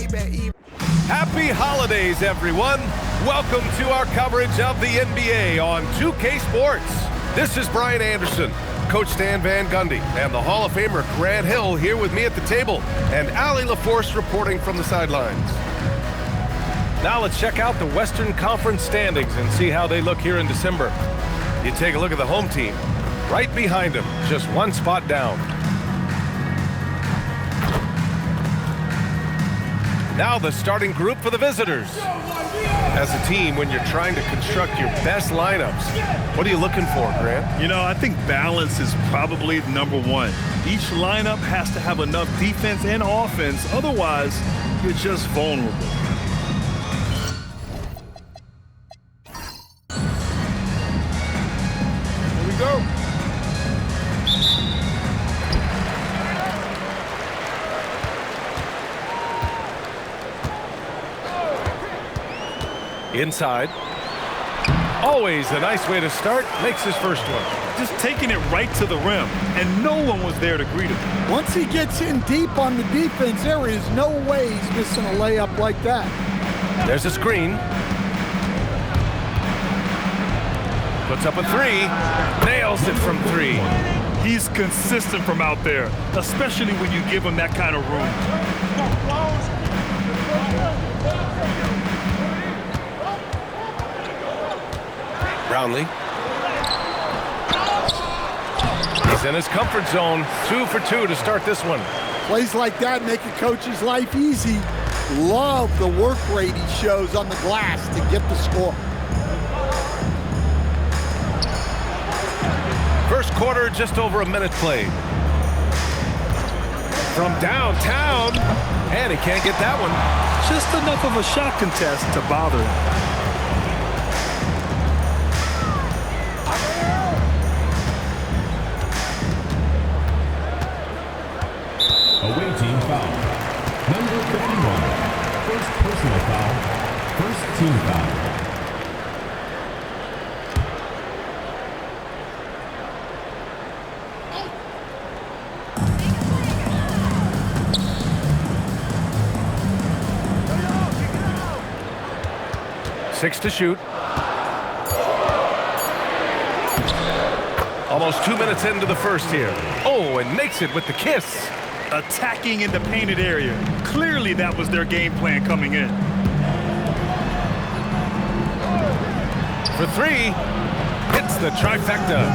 Happy holidays, everyone. Welcome to our coverage of the NBA on 2K Sports. This is Brian Anderson, Coach Stan Van Gundy, and the Hall of Famer Grant Hill here with me at the table, and Allie LaForce reporting from the sidelines. Now let's check out the Western Conference standings and see how they look here in December. You take a look at the home team. Right behind them, just one spot down. Now the starting group for the visitors. As a team, when you're trying to construct your best lineups, what are you looking for, Grant? You know, I think balance is probably number one. Each lineup has to have enough defense and offense, otherwise you're just vulnerable. Here we go. Inside. Always a nice way to start. Makes his first one. Just taking it right to the rim, and no one was there to greet him. Once he gets in deep on the defense, there is no way he's missing a layup like that. There's a screen. Puts up a three. Nails it from three. He's consistent from out there, especially when you give him that kind of room. Brownlee. He's in his comfort zone. 2 for 2 to start this one. Plays like that make a coach's life easy. Love the work rate he shows on the glass to get the score. First quarter, just over a minute played. From downtown, and he can't get that one. Just enough of a shot contest to bother him. Away team foul. Number 51. First personal foul. First team foul. Six to shoot. Almost 2 minutes into the first here. Oh, and makes it with the kiss. Attacking in the painted area. Clearly that was their game plan coming in. For three, hits the trifecta.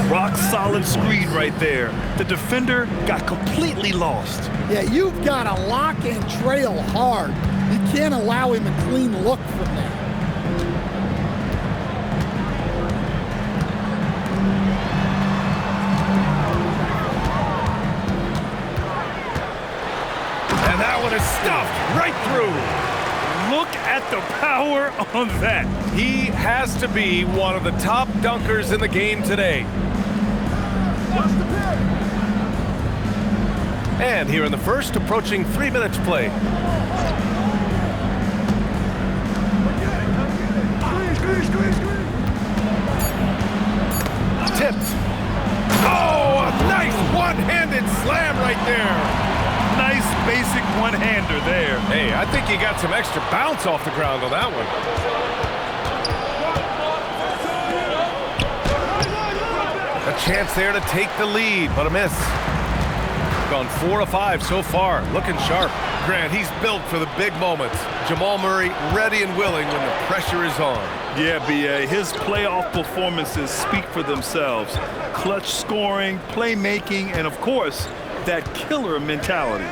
Rock solid screen right there. The defender got completely lost. Yeah, you've got to lock and trail hard. You can't allow him a clean look from there. Stuffed right through. Look at the power on that. He has to be one of the top dunkers in the game today. And here in the first, approaching 3 minutes play. Tipped. Oh, a nice one-handed slam right there. Nice basic one-hander there. Hey, I think he got some extra bounce off the ground on that one. A chance there to take the lead, but a miss. Gone 4 of 5 so far, looking sharp. Grant, he's built for the big moments. Jamal Murray ready and willing when the pressure is on. Yeah, B.A., his playoff performances speak for themselves. Clutch scoring, playmaking, and of course, that killer mentality.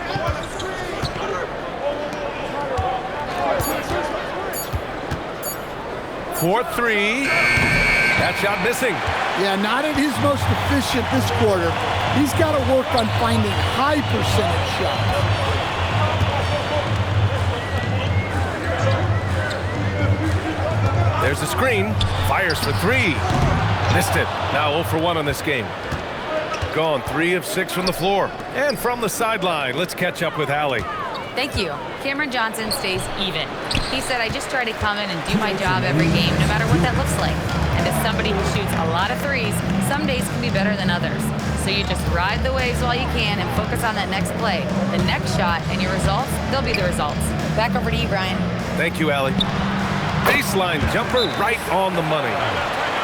For three. That shot missing. Yeah, not at his most efficient this quarter. He's got to work on finding high percentage shots. There's a screen. Fires for three. Missed it. Now 0 for 1 on this game. Gone 3 of 6 from the floor. And from the sideline, let's catch up with Allie. Thank you. Cameron Johnson stays even. He said, I just try to come in and do my job every game, no matter what that looks like. And as somebody who shoots a lot of threes, some days can be better than others. So you just ride the waves while you can and focus on that next play. The next shot and your results, they'll be the results. Back over to you, Brian. Thank you, Allie. Baseline jumper right on the money.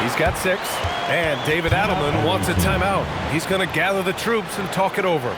He's got 6. And David Adelman wants a timeout. He's going to gather the troops and talk it over.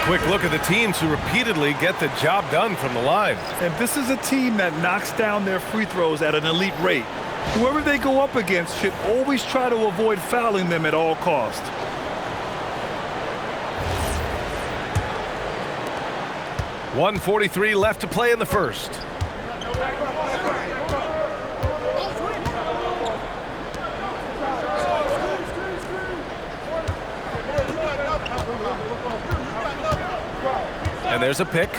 Quick look at the teams who repeatedly get the job done from the line. And this is a team that knocks down their free throws at an elite rate. Whoever they go up against should always try to avoid fouling them at all costs. .143 left to play in the first. And there's a pick.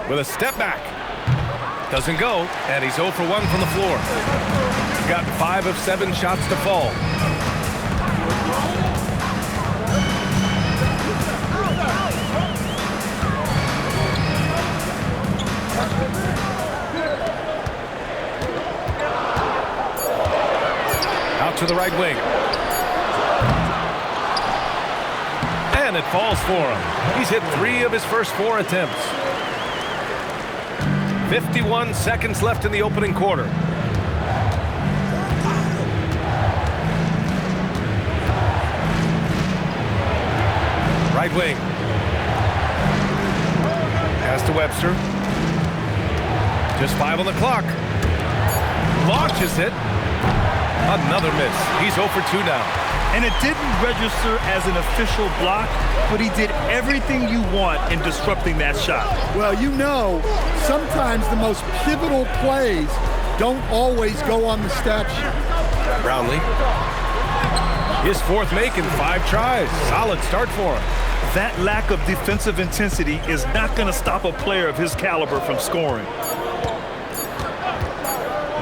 With a step back. Doesn't go, and he's 0 for 1 from the floor. He's got 5 of 7 shots to fall. Out to the right wing. And it falls for him. He's hit 3 of his first 4 attempts. 51 seconds left in the opening quarter. Right wing. Pass to Webster. Just 5 on the clock. Launches it. Another miss. He's 0 for 2 now. And it didn't register as an official block, but he did everything you want in disrupting that shot. Well, you know, sometimes the most pivotal plays don't always go on the stat sheet. Brownlee. His 4th make in 5 tries. Solid start for him. That lack of defensive intensity is not going to stop a player of his caliber from scoring.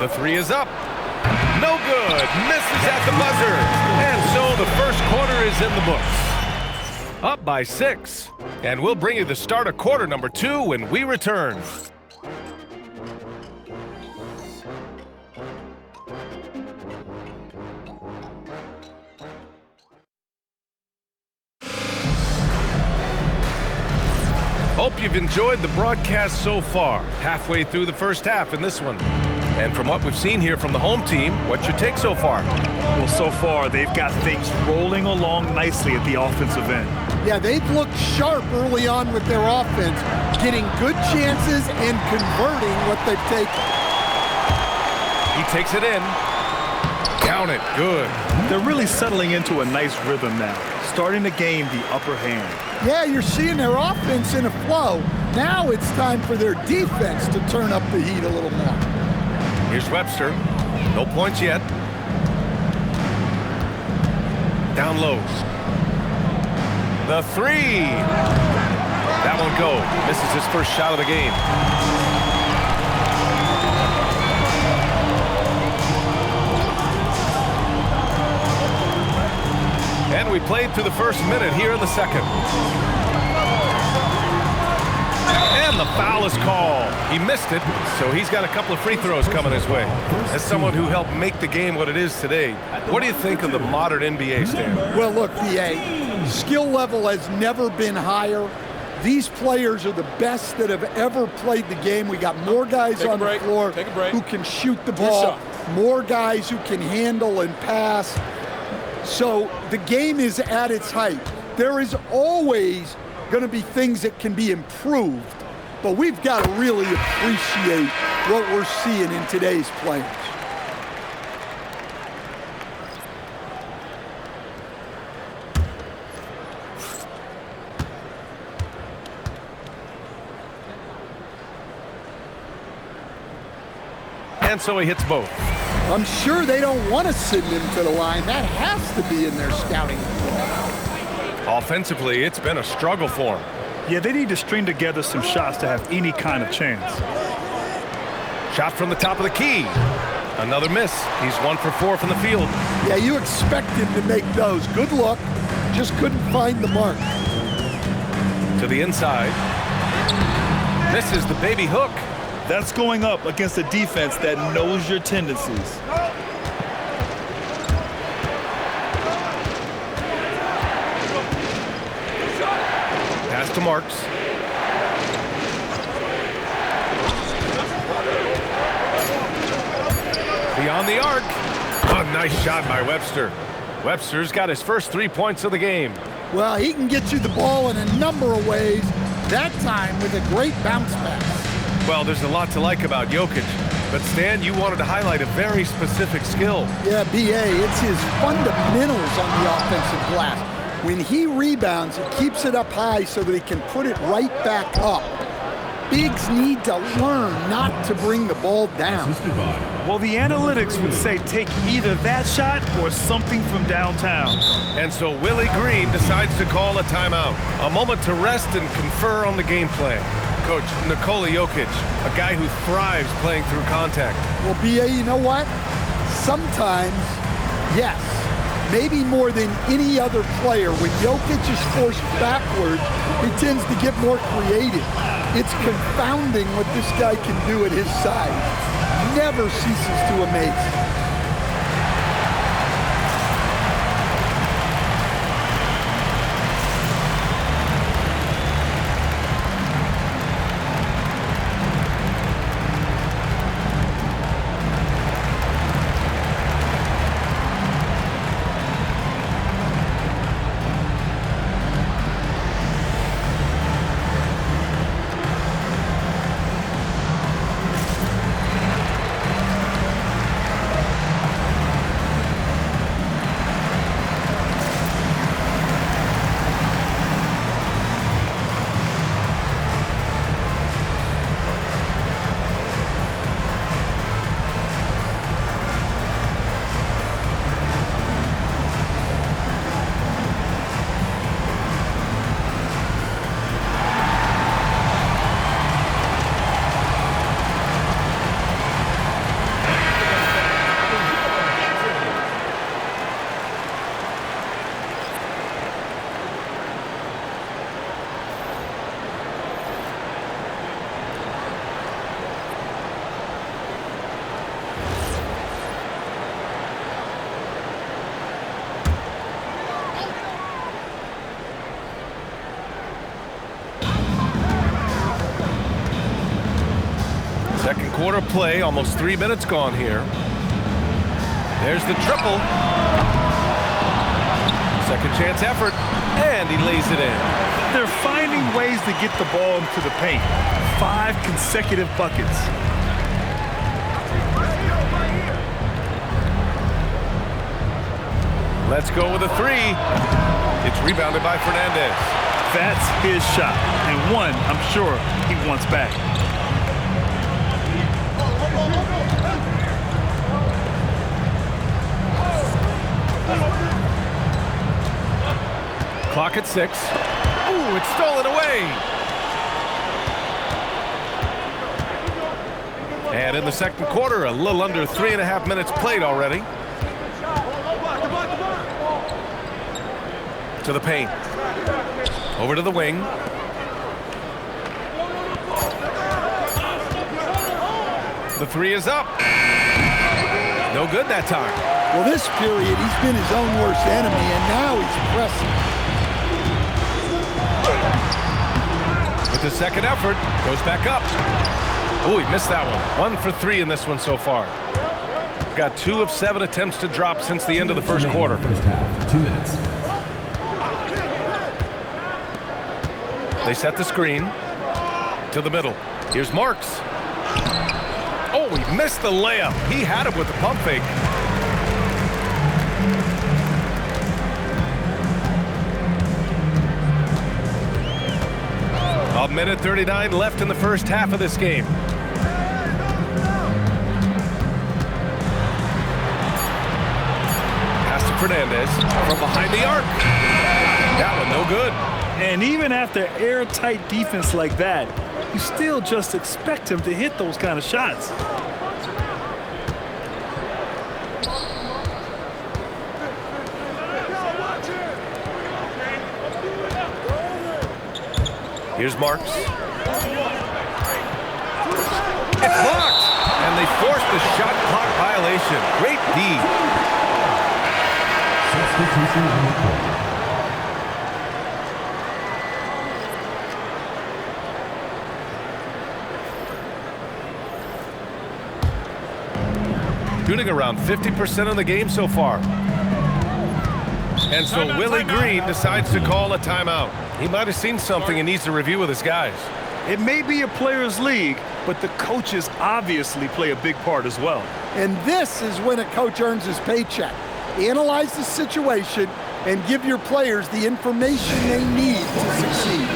The 3 is up. No good. Misses at the buzzer. And so the first quarter is in the books. Up by 6. And we'll bring you the start of quarter number 2 when we return. Hope you've enjoyed the broadcast so far. Halfway through the first half in this one. And from what we've seen here from the home team, what's your take so far? Well, so far, they've got things rolling along nicely at the offensive end. Yeah, they've looked sharp early on with their offense, getting good chances and converting what they've taken. He takes it in. Count it. Good. They're really settling into a nice rhythm now, starting to gain the upper hand. Yeah, you're seeing their offense in a flow. Now it's time for their defense to turn up the heat a little more. Here's Webster. No points yet. Down low. The 3. That won't go. Misses his first shot of the game. And we played through the first minute here in the second. And the foul is called. He missed it, so he's got a couple of free throws coming his way. As someone who helped make the game what it is today, what do you think of the modern NBA, Stan? Well, look, BA, skill level has never been higher. These players are the best that have ever played the game. We got more guys on the floor who can shoot the ball, more guys who can handle and pass. So the game is at its height. There is always going to be things that can be improved, but we've got to really appreciate what we're seeing in today's players. And so he hits both. I'm sure they don't want to send him to the line. That has to be in their scouting report. Offensively, it's been a struggle for him. Yeah, they need to string together some shots to have any kind of chance. Shot from the top of the key. Another miss. He's 1 for 4 from the field. Yeah, you expect him to make those. Good luck. Just couldn't find the mark. To the inside. Misses the baby hook. That's going up against a defense that knows your tendencies. Pass to Marks. Beyond the arc. A nice shot by Webster. Webster's got his first 3 points of the game. Well, he can get you the ball in a number of ways. That time with a great bounce pass. Well, there's a lot to like about Jokic, but Stan, you wanted to highlight a very specific skill. Yeah, BA, it's his fundamentals on the offensive glass. When he rebounds, he keeps it up high so that he can put it right back up. Bigs need to learn not to bring the ball down. Well, the analytics would say take either that shot or something from downtown. And so Willie Green decides to call a timeout. A moment to rest and confer on the game plan. Coach, Nikola Jokic, a guy who thrives playing through contact. Well, BA, you know what? Sometimes, yes, maybe more than any other player, when Jokic is forced backwards, he tends to get more creative. It's confounding what this guy can do at his size. Never ceases to amaze. Second quarter play, almost 3 minutes gone here. There's the triple. Second chance effort, and he lays it in. They're finding ways to get the ball into the paint. 5 consecutive buckets. Let's go with a 3. It's rebounded by Fernandez. That's his shot, and one I'm sure he wants back. Clock at 6. Ooh, it's stolen away. And in the second quarter, a little under 3.5 minutes played already. To the paint. Over to the wing. The three is up. No good that time. Well, this period, he's been his own worst enemy, and now he's pressing. With the second effort, goes back up. Oh, he missed that one. 1 for 3 in this one so far. Got 2 of 7 attempts to drop since the end of the first quarter. First half, 2 minutes. They set the screen to the middle. Here's Marks. Oh, he missed the layup. He had it with the pump fake. A minute 39 left in the first half of this game. Pass to Fernandez from behind the arc. That one no good. And even after airtight defense like that, you still just expect him to hit those kind of shots. Here's Marks. It's blocked, and they forced the shot clock violation. Great D. Substitution on the court. Shooting around 50% of the game so far. And so Willie Green decides to call a timeout. He might have seen something and needs to review with his guys. It may be a players' league, but the coaches obviously play a big part as well. And this is when a coach earns his paycheck. Analyze the situation and give your players the information they need to succeed.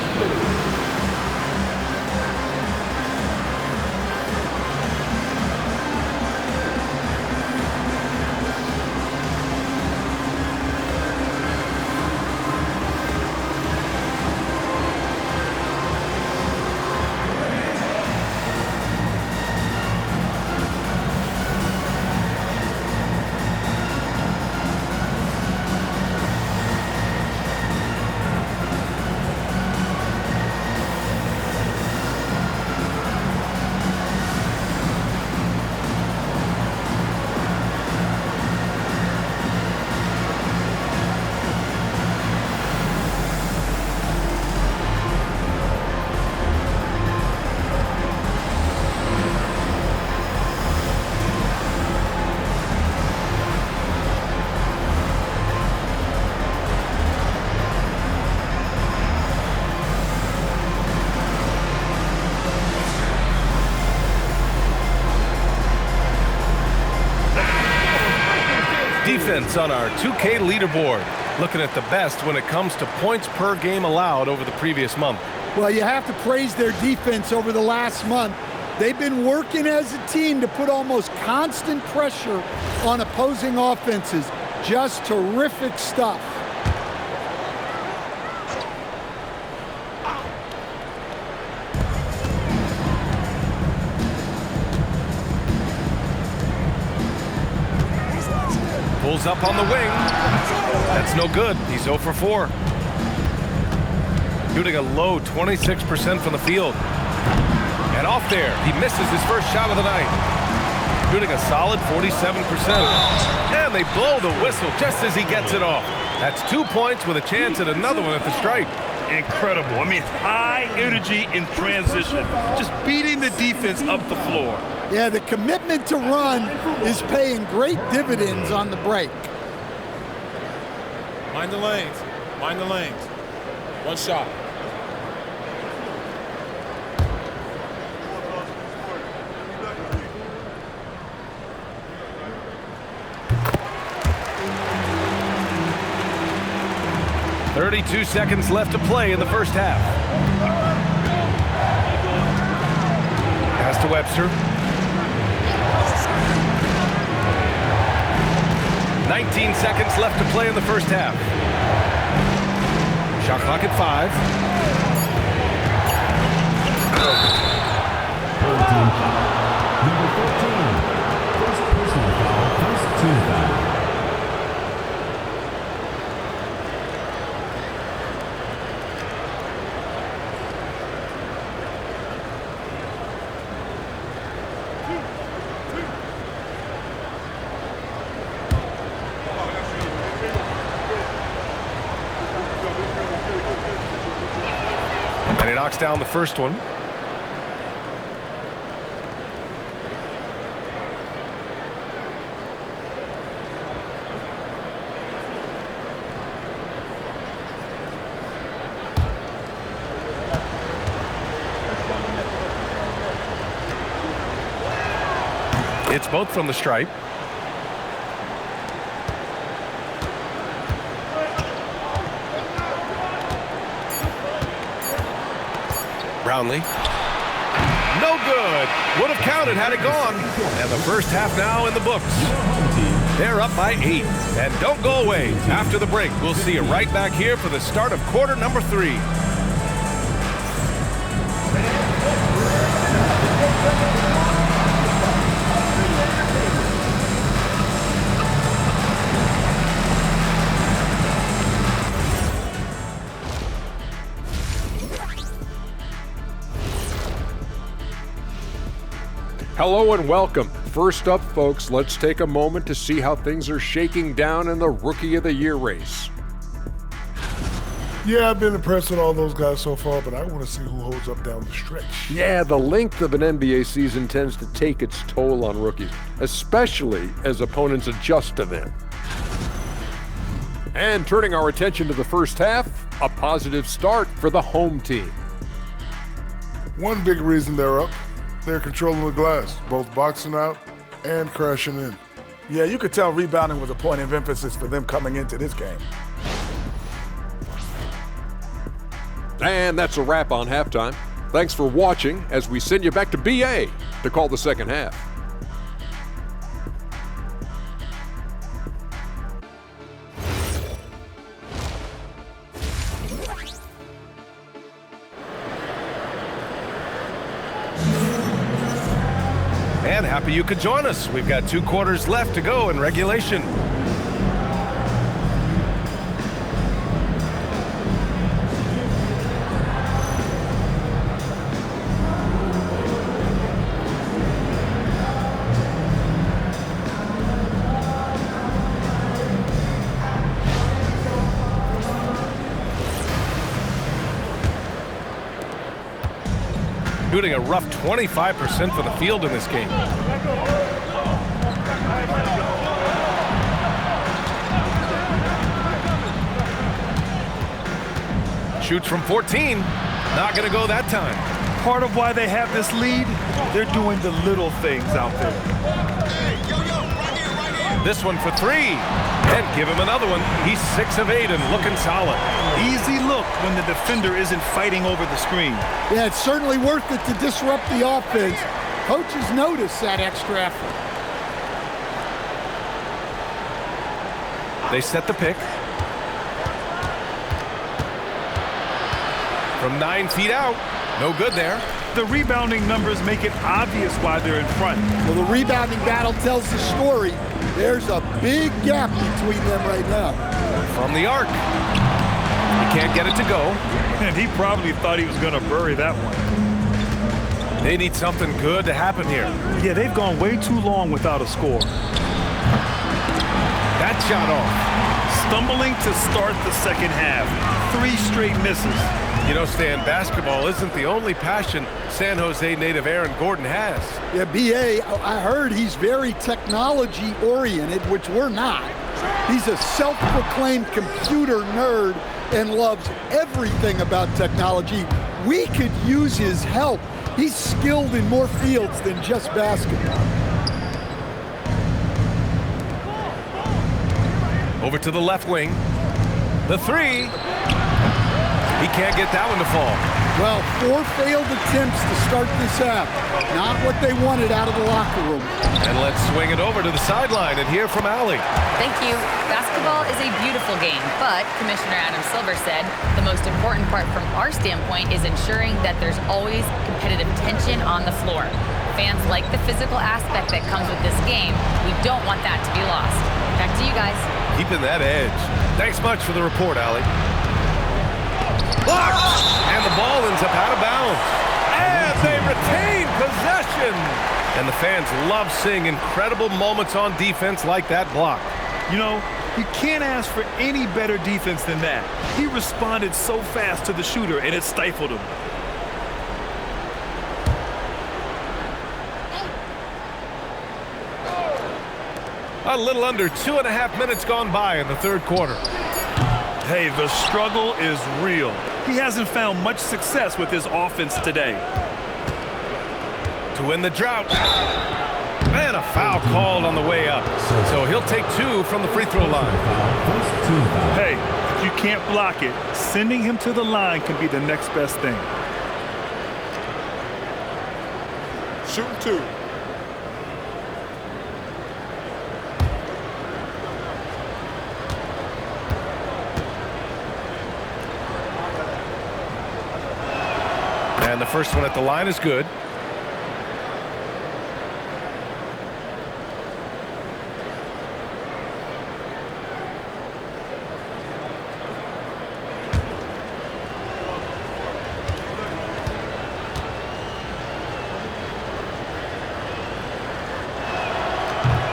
Defense on our 2K leaderboard. Looking at the best when it comes to points per game allowed over the previous month. Well, you have to praise their defense over the last month. They've been working as a team to put almost constant pressure on opposing offenses. Just terrific stuff. Pulls up on the wing. That's no good. He's 0 for 4. Shooting a low 26% from the field. And off there, he misses his first shot of the night. Shooting a solid 47%. And they blow the whistle just as he gets it off. That's 2 points with a chance at another one at the stripe. Incredible. I mean, high energy in transition. Just beating the defense up the floor. Yeah, the commitment to run is paying great dividends on the break. Mind the lanes. Mind the lanes. One shot. .32 seconds left to play in the first half. Pass to Webster. 19 seconds left to play in the first half. Shot clock at 5. Number 14. First personal foul, first team foul. knocks down the first one. It's both from the stripe. Brownlee. No good. Would have counted had it gone. And the first half now in the books. They're up by 8. And don't go away. After the break, we'll see you right back here for the start of quarter number 3. Hello and welcome. First up, folks, let's take a moment to see how things are shaking down in the Rookie of the Year race. Yeah, I've been impressed with all those guys so far, but I want to see who holds up down the stretch. Yeah, the length of an NBA season tends to take its toll on rookies, especially as opponents adjust to them. And turning our attention to the first half, a positive start for the home team. One big reason they're up, they're controlling the glass, both boxing out and crashing in. Yeah, you could tell rebounding was a point of emphasis for them coming into this game. And that's a wrap on halftime. Thanks for watching as we send you back to BA to call the second half. And happy you could join us. We've got 2 quarters left to go in regulation. Shooting a rough 25% for the field in this game. Shoots from 14. Not going to go that time. Part of why they have this lead, they're doing the little things out there. This one for 3. And give him another one. He's 6 of 8 and looking solid. Easy look when the defender isn't fighting over the screen. Yeah, it's certainly worth it to disrupt the offense. Coaches notice that extra effort. They set the pick. From 9 feet out. No good there. The rebounding numbers make it obvious why they're in front. Well, the rebounding battle tells the story. There's a big gap between them right now. From the arc. He can't get it to go. And he probably thought he was going to bury that one. They need something good to happen here. Yeah, they've gone way too long without a score. That shot off. Stumbling to start the second half. 3 straight misses. You know, Stan, basketball isn't the only passion San Jose native Aaron Gordon has. Yeah, BA, I heard he's very technology-oriented, which we're not. He's a self-proclaimed computer nerd and loves everything about technology. We could use his help. He's skilled in more fields than just basketball. Over to the left wing. The 3. He can't get that one to fall. Well, 4 failed attempts to start this half. Not what they wanted out of the locker room. And let's swing it over to the sideline and hear from Allie. Thank you. Basketball is a beautiful game, but Commissioner Adam Silver said the most important part from our standpoint is ensuring that there's always competitive tension on the floor. Fans like the physical aspect that comes with this game. We don't want that to be lost. Back to you guys. Keeping that edge. Thanks much for the report, Allie. Blocked! And the ball ends up out of bounds. And they retain possession. And the fans love seeing incredible moments on defense like that block. You know, you can't ask for any better defense than that. He responded so fast to the shooter, and it stifled him. A little under 2.5 minutes gone by in the third quarter. Hey, the struggle is real. He hasn't found much success with his offense today. To win the drought. And a foul called on the way up. So he'll take 2 from the free throw line. Hey, if you can't block it, sending him to the line can be the next best thing. Shooting 2. And the first one at the line is good.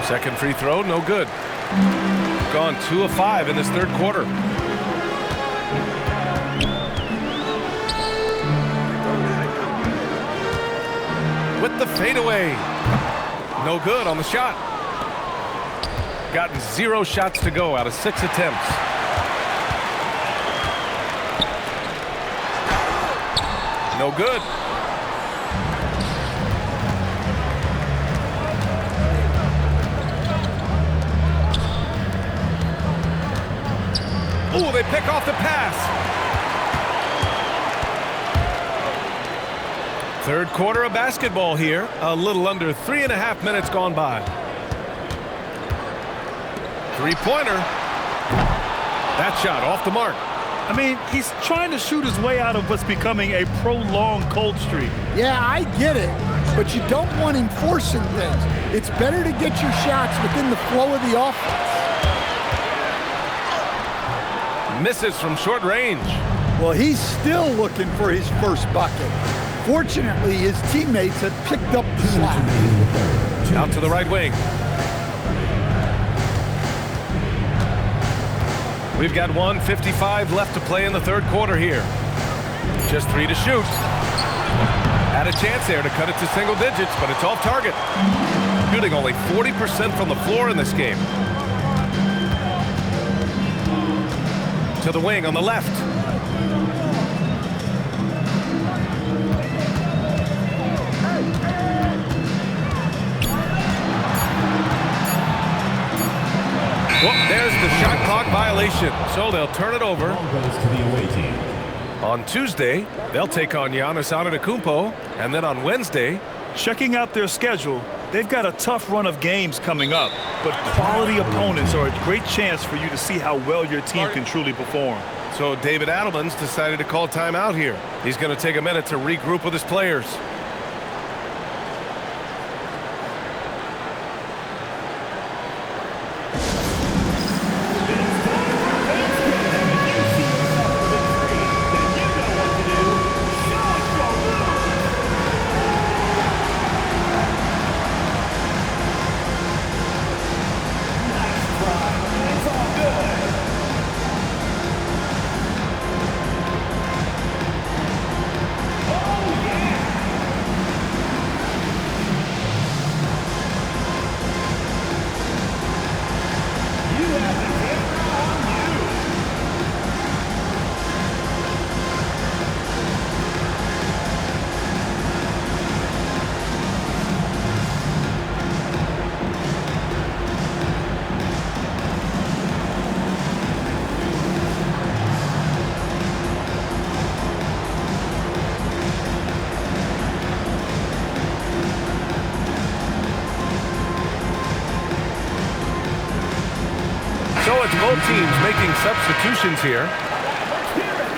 Second free throw, no good. Gone 2 of 5 in this third quarter. With the fadeaway. No good on the shot. Gotten 0 shots to go out of 6 attempts. No good. Ooh, they pick off the pass. Third quarter of basketball here. A little under 3.5 minutes gone by. Three-pointer. That shot off the mark. I mean, he's trying to shoot his way out of what's becoming a prolonged cold streak. Yeah, I get it, but you don't want him forcing things. It's better to get your shots within the flow of the offense. Misses from short range. Well, he's still looking for his first bucket. Fortunately, his teammates have picked up the slack. Out to the right wing. We've got 1:55 left to play in the third quarter here. Just 3 to shoot. Had a chance there to cut it to single digits, but it's off target. Shooting only 40% from the floor in this game. To the wing on the left. Well, there's the shot clock violation, so they'll turn it over. Goes to the away team. On Tuesday, they'll take on Giannis Antetokounmpo, and then on Wednesday, Checking out their schedule, they've got a tough run of games coming up, but quality opponents are a great chance for you to see how well your team can truly perform. so David Adelman's decided to call timeout here. He's going to take a minute to regroup with his players. So it's both teams making substitutions here.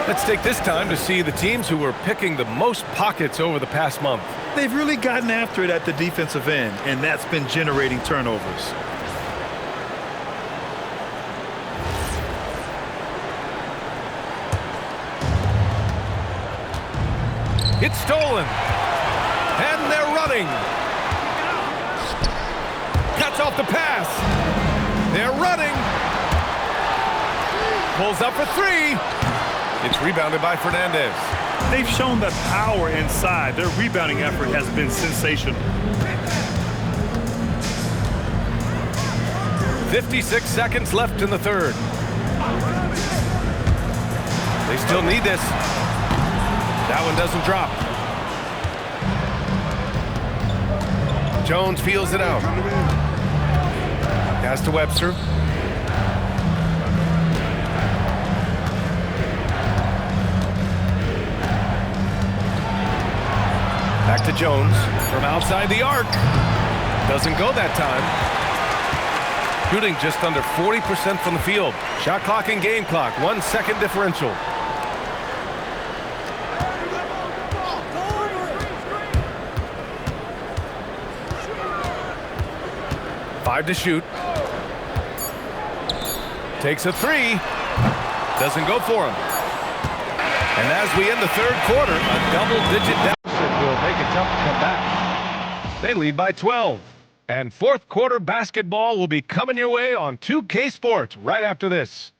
Let's take this time to see the teams who were picking the most pockets over the past month. They've really gotten after it at the defensive end, and that's been generating turnovers. It's stolen. And they're running. Cuts off the pass. They're running. Pulls up for three. It's rebounded by Fernandez. They've shown that power inside. Their rebounding effort has been sensational. 56 seconds left in the third. They still need this. That one doesn't drop. Jones feels it out. Pass to Webster. Back to Jones from outside the arc. Doesn't go that time. Shooting just under 40% from the field. Shot clock and game clock, 1 second differential. Five to shoot. Takes a three. Doesn't go for him. And as we end the third quarter, a double-digit deficit will make it tough to come back. They lead by 12. And fourth quarter basketball will be coming your way on 2K Sports right after this.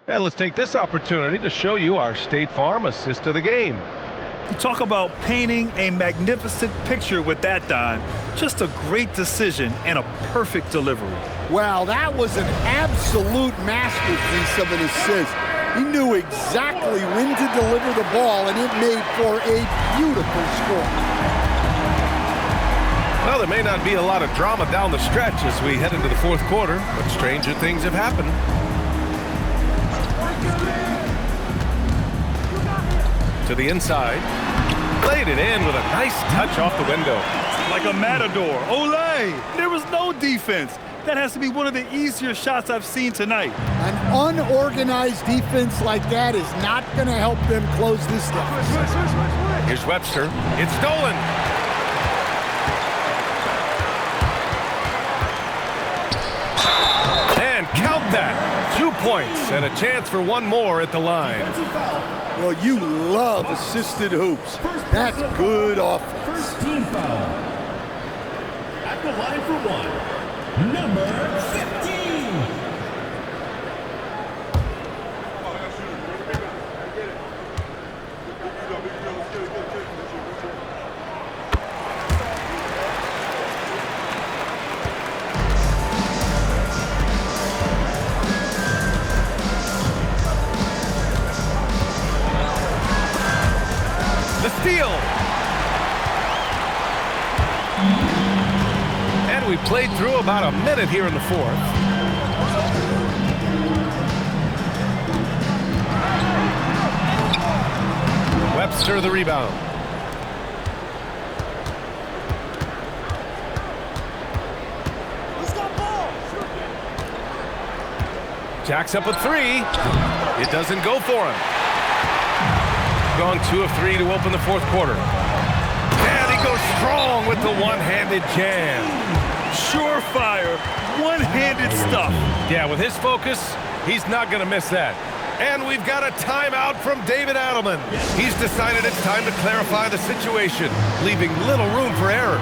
And let's take this opportunity to show you our State Farm assist of the game. You talk about painting a magnificent picture with that, Don. Just a great decision and a perfect delivery. Well, that was an absolute masterpiece of an assist. He knew exactly when to deliver the ball, and it made for a beautiful score. Well, there may not be a lot of drama down the stretch as we head into the fourth quarter, but stranger things have happened. To the inside. Played it in with a nice touch off the window. Like a matador. Olay! There was no defense. That has to be one of the easier shots I've seen tonight. An unorganized defense like that is not going to help them close this deficit. Here's Webster. It's stolen. And count that. 2 points and a chance for one more at the line. Well, you love assisted hoops. That's good offense. First team foul. At the line for one, number 15. Steal. And we played through about a minute here in the fourth. Webster the rebound. Jacks up a three. It doesn't go for him. Gone 2 of 3 to open the fourth quarter. And he goes strong with the one-handed jam. Surefire, one-handed stuff. Yeah, with his focus, he's not going to miss that. And we've got a timeout from David Adelman. He's decided it's time to clarify the situation, leaving little room for error.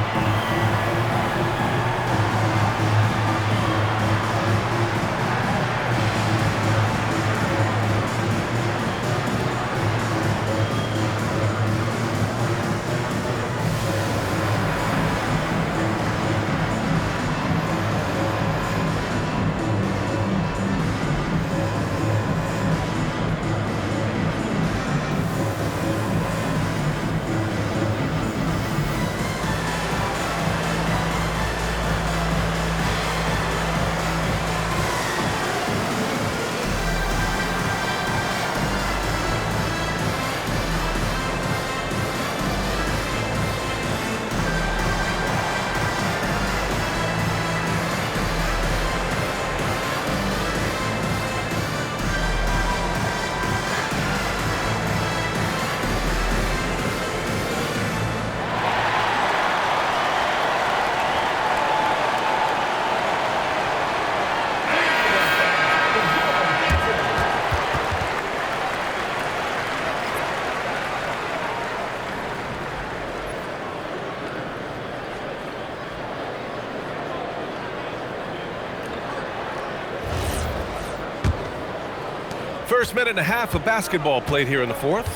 First minute and a half of basketball played here in the fourth.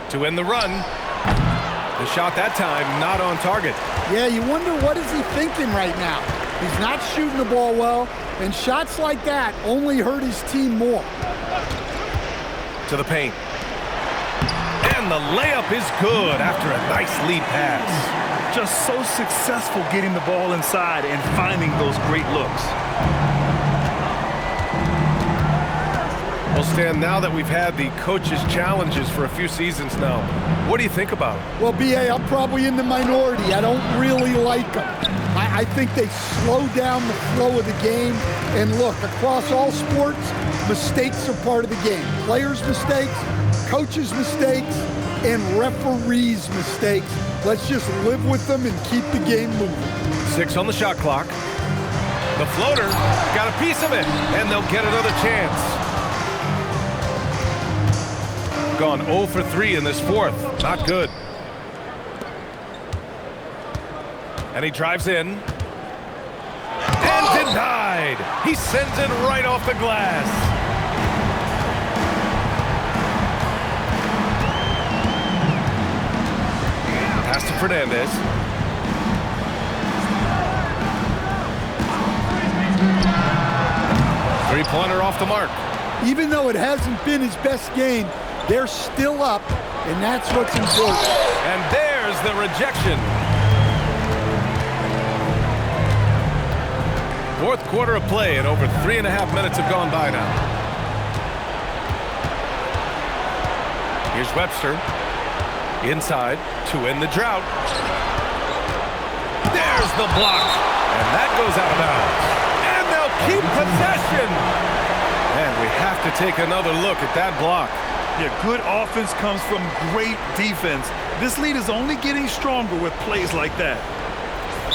To win the run. The shot that time not on target. Yeah, you wonder what is he thinking right now. He's not shooting the ball well, and shots like that only hurt his team more. To the paint. And the layup is good after a nice lead pass. Just so successful getting the ball inside and finding those great looks. Well, Stan, now that we've had the coaches' challenges for a few seasons now, what do you think about it? Well, B.A., I'm probably in the minority. I don't really like them. I think they slow down the flow of the game. And look, across all sports, mistakes are part of the game. Players' mistakes, coaches' mistakes, and referees' mistakes. Let's just live with them and keep the game moving. 6 on the shot clock. The floater got a piece of it, and they'll get another chance. Gone 0 for 3 in this fourth. Not good. And he drives in. And denied. He sends it right off the glass. Pass to Fernandez. Three-pointer off the mark. Even though it hasn't been his best game, they're still up, and that's what's important. And there's the rejection. Fourth quarter of play, and over 3.5 minutes have gone by now. Here's Webster. Inside to end the drought. There's the block. And that goes out of bounds. And they'll keep possession. And we have to take another look at that block. Yeah, good offense comes from great defense. This lead is only getting stronger with plays like that.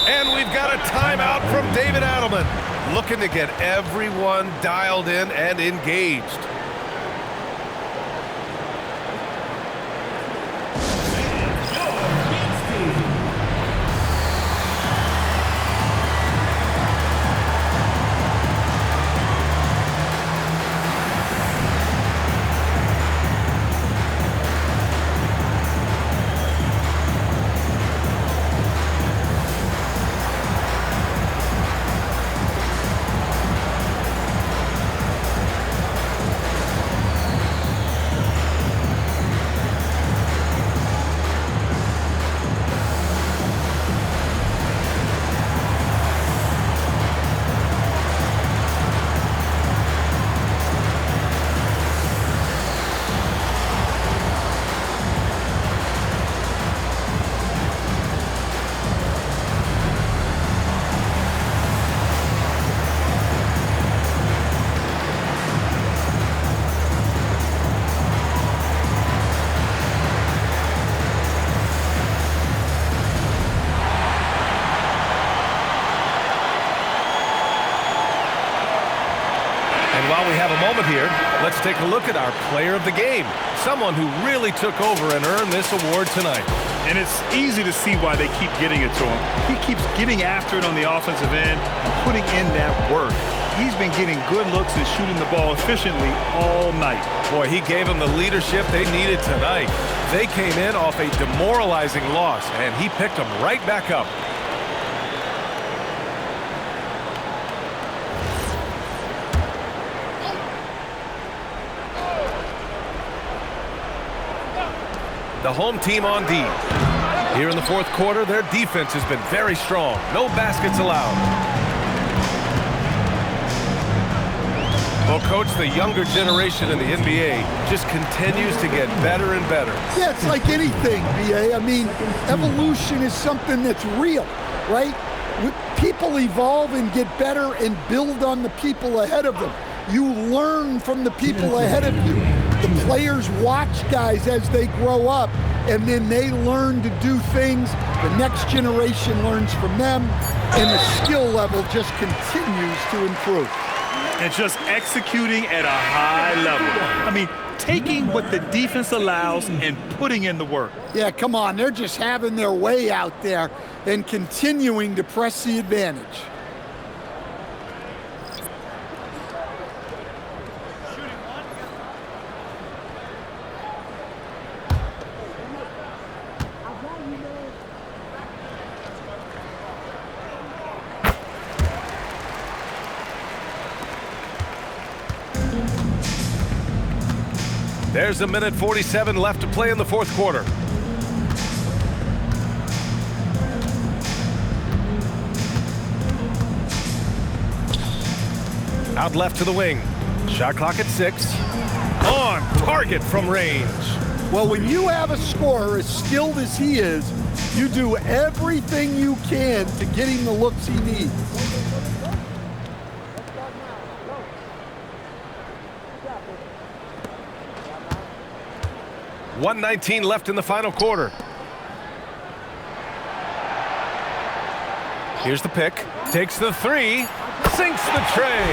And we've got a timeout from David Adelman, looking to get everyone dialed in and engaged. While we have a moment here, let's take a look at our player of the game, someone who really took over and earned this award tonight. And it's easy to see why they keep getting it to him. He keeps getting after it on the offensive end and putting in that work. He's been getting good looks and shooting the ball efficiently all night. Boy, he gave them the leadership they needed tonight. They came in off a demoralizing loss, and he picked them right back up. The home team on D. Here in the fourth quarter, their defense has been very strong. No baskets allowed. Well, Coach, the younger generation in the NBA just continues to get better and better. Yeah, it's like anything, B.A. I mean, evolution is something that's real, right? People evolve and get better and build on the people ahead of them. You learn from the people ahead of you. The players watch guys as they grow up, and then they learn to do things. The next generation learns from them, and the skill level just continues to improve. And just executing at a high level. I mean, taking what the defense allows and putting in the work. Yeah, come on. They're just having their way out there and continuing to press the advantage. There's a minute 47 left to play in the fourth quarter. Out left to the wing. Shot clock at 6. On target from range. Well, when you have a scorer as skilled as he is, you do everything you can to get him the looks he needs. .119 left in the final quarter. Here's the pick. Takes the 3. Sinks the tray.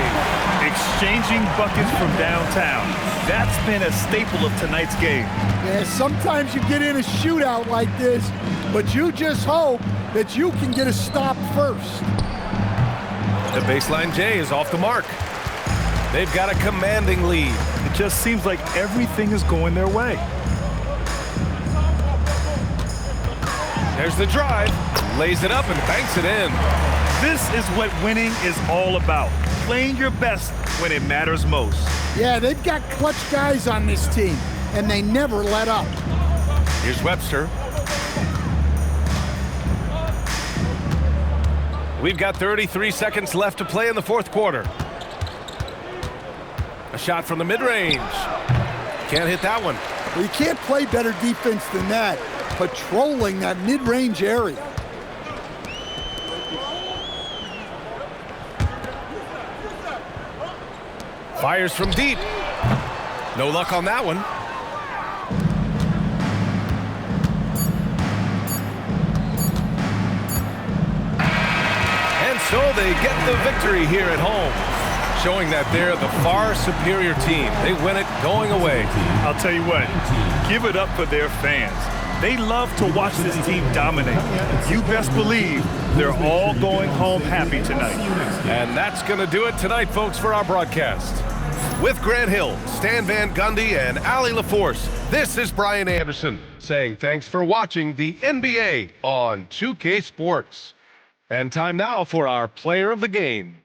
Exchanging buckets from downtown. That's been a staple of tonight's game. Yeah, sometimes you get in a shootout like this, but you just hope that you can get a stop first. The baseline J is off the mark. They've got a commanding lead. It just seems like everything is going their way. There's the drive, lays it up and banks it in. This is what winning is all about. Playing your best when it matters most. Yeah, they've got clutch guys on this team, and they never let up. Here's Webster. We've got 33 seconds left to play in the fourth quarter. A shot from the mid-range. Can't hit that one. Well, you can't play better defense than that, patrolling that mid-range area. Fires from deep. No luck on that one. And so they get the victory here at home, showing that they're the far superior team. They win it going away. I'll tell you what, give it up for their fans. They love to watch this team dominate. You best believe they're all going home happy tonight. And that's going to do it tonight, folks, for our broadcast. With Grant Hill, Stan Van Gundy, and Allie LaForce, this is Brian Anderson saying thanks for watching the NBA on 2K Sports. And time now for our player of the game.